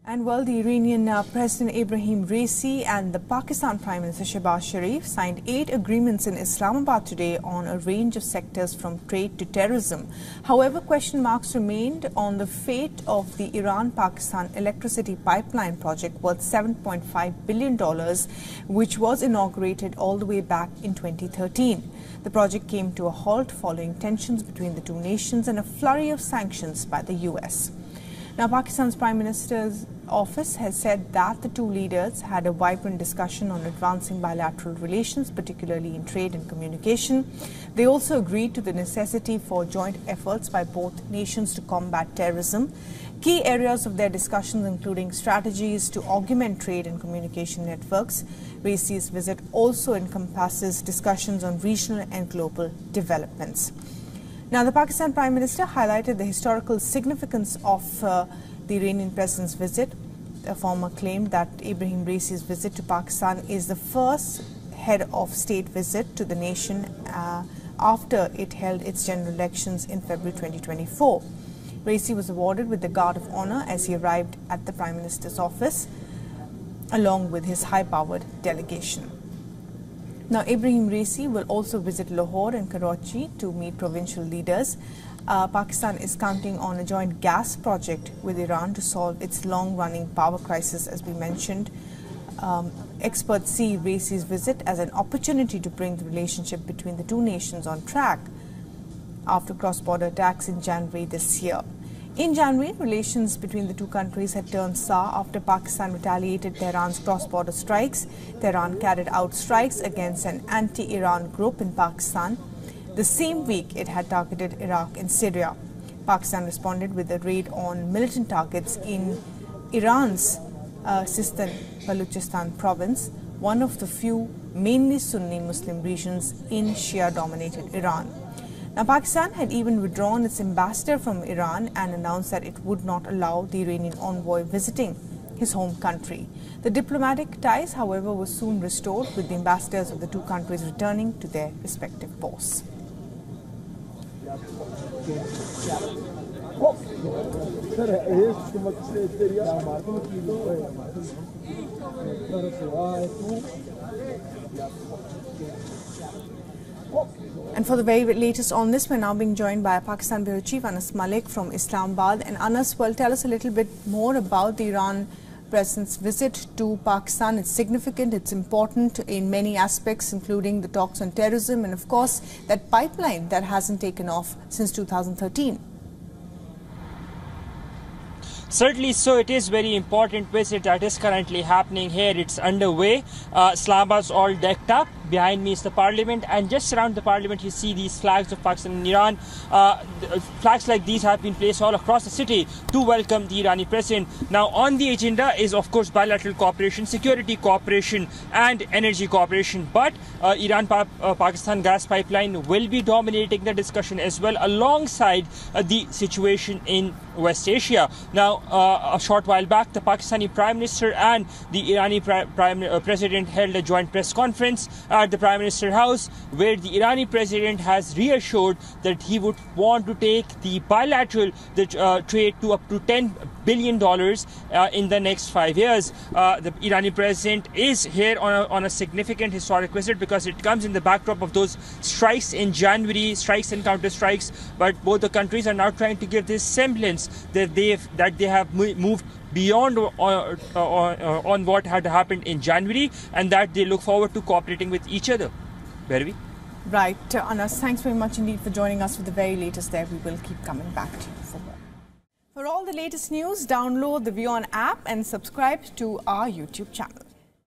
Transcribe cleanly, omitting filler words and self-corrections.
And well, the Iranian President Ebrahim Raisi and the Pakistan Prime Minister Shehbaz Sharif signed 8 agreements in Islamabad today on a range of sectors from trade to terrorism. However, question marks remained on the fate of the Iran-Pakistan electricity pipeline project worth $7.5 billion, which was inaugurated all the way back in 2013. The project came to a halt following tensions between the two nations and a flurry of sanctions by the US. Now, Pakistan's Prime Minister's office has said that the two leaders had a vibrant discussion on advancing bilateral relations, particularly in trade and communication. They also agreed to the necessity for joint efforts by both nations to combat terrorism. Key areas of their discussions including strategies to augment trade and communication networks. Raisi's visit also encompasses discussions on regional and global developments. Now, the Pakistan Prime Minister highlighted the historical significance of the Iranian President's visit. The former claimed that Ebrahim Raisi's visit to Pakistan is the first head of state visit to the nation after it held its general elections in February 2024. Raisi was awarded with the Guard of Honor as he arrived at the Prime Minister's office, along with his high-powered delegation. Now, Ebrahim Raisi will also visit Lahore and Karachi to meet provincial leaders. Pakistan is counting on a joint gas project with Iran to solve its long-running power crisis, as we mentioned. Experts see Raisi's visit as an opportunity to bring the relationship between the two nations on track after cross-border attacks in January this year. In January, relations between the two countries had turned sour after Pakistan retaliated Tehran's cross-border strikes. Tehran carried out strikes against an anti-Iran group in Pakistan. The same week, it had targeted Iraq and Syria. Pakistan responded with a raid on militant targets in Iran's Sistan Baluchistan province, one of the few mainly Sunni Muslim regions in Shia-dominated Iran. Now, Pakistan had even withdrawn its ambassador from Iran and announced that it would not allow the Iranian envoy visiting his home country. The diplomatic ties, however, were soon restored, with the ambassadors of the two countries returning to their respective posts. And for the very latest on this, we're now being joined by Pakistan Bureau Chief Anas Malik from Islamabad. And Anas, well, tell us a little bit more about the Iran President's visit to Pakistan. It's significant, it's important in many aspects, including the talks on terrorism and, of course, that pipeline that hasn't taken off since 2013. Certainly so. It is very important visit that is currently happening here. It's underway. Islamabad's all decked up. Behind me is the parliament, and just around the parliament you see these flags of Pakistan and Iran. Flags like these have been placed all across the city to welcome the Iranian president. Now, on the agenda is, of course, bilateral cooperation, security cooperation and energy cooperation. But Iran-Pakistan gas pipeline will be dominating the discussion as well, alongside the situation in West Asia. Now, a short while back, the Pakistani Prime Minister and the Iranian President held a joint press conference at the Prime Minister House, where the Iranian President has reassured that he would want to take the bilateral trade to up to $10 billion in the next 5 years. The Iranian President is here on a significant historic visit because it comes in the backdrop of those strikes in January, strikes and counter-strikes. But both the countries are now trying to give this semblance that they have moved beyond on what had happened in January, and that they look forward to cooperating with each other. Bharvi? Right. Anas, thanks very much indeed for joining us for the very latest there. We will keep coming back to you for more. For all the latest news, download the WION app and subscribe to our YouTube channel.